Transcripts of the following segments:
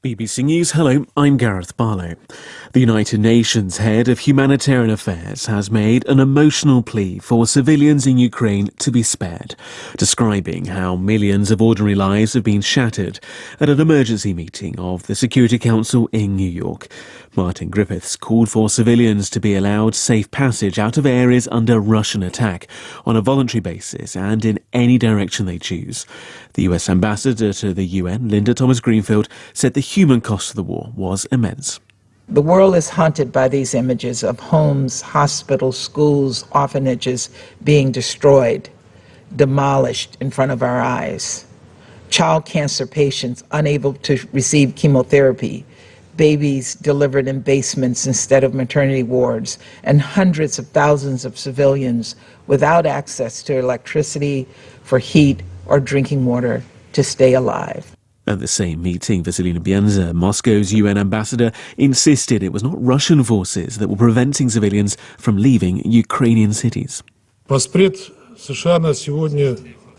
BBC News, hello, I'm Gareth Barlow. The United Nations head of humanitarian affairs has made an emotional plea for civilians in Ukraine to be spared, describing how millions of ordinary lives have been shattered at an emergency meeting of the Security Council in New York. Martin Griffiths called for civilians to be allowed safe passage out of areas under Russian attack on a voluntary basis and in any direction they choose. The US ambassador to the UN, Linda Thomas-Greenfield, said the human cost of the war was immense. The world is haunted by these images of homes, hospitals, schools, orphanages being destroyed, demolished in front of our eyes. Child cancer patients unable to receive chemotherapy, babies delivered in basements instead of maternity wards, and hundreds of thousands of civilians without access to electricity, for heat, or drinking water to stay alive. At the same meeting, Vasilina Bianza, Moscow's UN ambassador, insisted it was not Russian forces that were preventing civilians from leaving Ukrainian cities.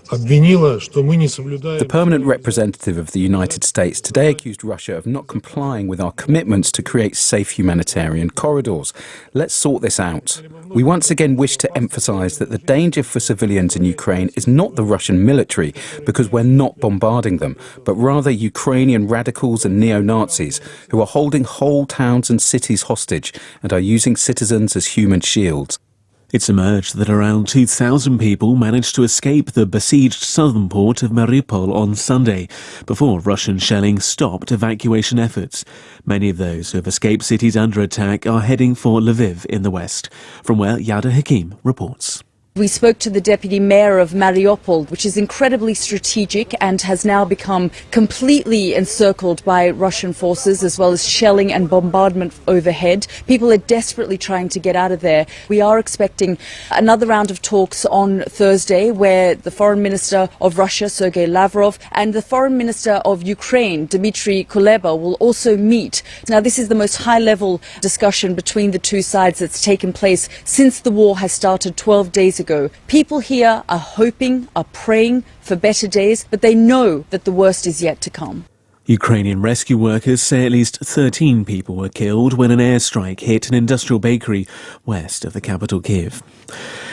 The permanent representative of the United States today accused Russia of not complying with our commitments to create safe humanitarian corridors. Let's sort this out. We once again wish to emphasize that the danger for civilians in Ukraine is not the Russian military, because we're not bombarding them, but rather Ukrainian radicals and neo-Nazis who are holding whole towns and cities hostage and are using citizens as human shields. It's emerged that around 2,000 people managed to escape the besieged southern port of Mariupol on Sunday before Russian shelling stopped evacuation efforts. Many of those who have escaped cities under attack are heading for Lviv in the west, from where Yada Hakim reports. We spoke to the deputy mayor of Mariupol, which is incredibly strategic and has now become completely encircled by Russian forces, as well as shelling and bombardment overhead. People are desperately trying to get out of there. We are expecting another round of talks on Thursday, where the foreign minister of Russia, Sergei Lavrov, and the foreign minister of Ukraine, Dmitry Kuleba, will also meet. Now, this is the most high-level discussion between the two sides that's taken place since the war has started 12 days ago. People here are hoping, are praying for better days, but they know that the worst is yet to come. Ukrainian rescue workers say at least 13 people were killed when an airstrike hit an industrial bakery west of the capital Kyiv.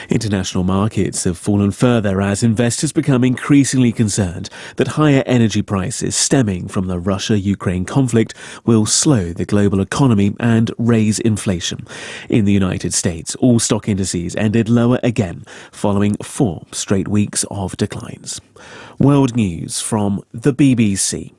International markets have fallen further as investors become increasingly concerned that higher energy prices stemming from the Russia-Ukraine conflict will slow the global economy and raise inflation. In the United States, all stock indices ended lower again, following 4 straight weeks of declines. World news from the BBC.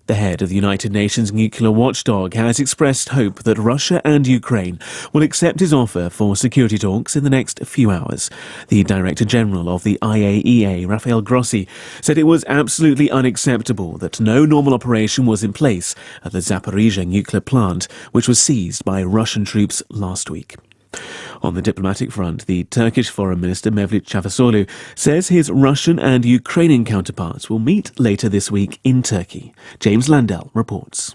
The head of the United Nations nuclear watchdog has expressed hope that Russia and Ukraine will accept his offer for security talks in the next few hours. The Director General of the IAEA, Rafael Grossi, said it was absolutely unacceptable that no normal operation was in place at the Zaporizhzhia nuclear plant, which was seized by Russian troops last week. On the diplomatic front, the Turkish Foreign Minister Mevlut Cavusoglu says his Russian and Ukrainian counterparts will meet later this week in Turkey. James Landell reports.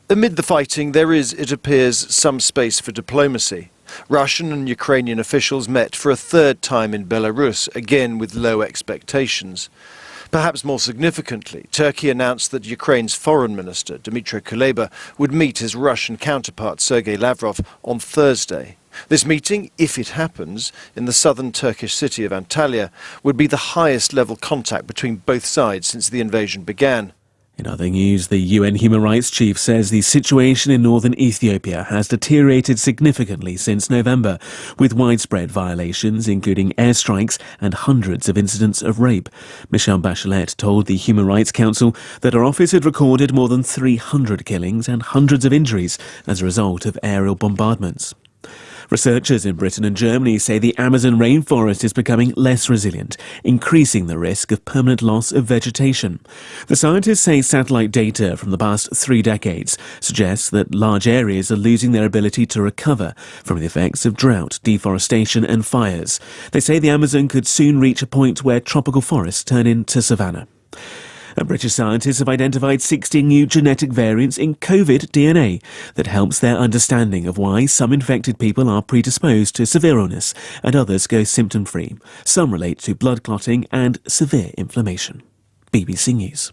Amid the fighting, there is, it appears, some space for diplomacy. Russian and Ukrainian officials met for a third time in Belarus, again with low expectations. Perhaps more significantly, Turkey announced that Ukraine's foreign minister, Dmytro Kuleba, would meet his Russian counterpart, Sergei Lavrov, on Thursday. This meeting, if it happens, in the southern Turkish city of Antalya, would be the highest level contact between both sides since the invasion began. In other news, the UN Human Rights Chief says the situation in northern Ethiopia has deteriorated significantly since November, with widespread violations, including airstrikes and hundreds of incidents of rape. Michelle Bachelet told the Human Rights Council that her office had recorded more than 300 killings and hundreds of injuries as a result of aerial bombardments. Researchers in Britain and Germany say the Amazon rainforest is becoming less resilient, increasing the risk of permanent loss of vegetation. The scientists say satellite data from the past 3 decades suggests that large areas are losing their ability to recover from the effects of drought, deforestation and fires. They say the Amazon could soon reach a point where tropical forests turn into savanna. And British scientists have identified 60 new genetic variants in COVID DNA that helps their understanding of why some infected people are predisposed to severe illness and others go symptom-free. Some relate to blood clotting and severe inflammation. BBC News.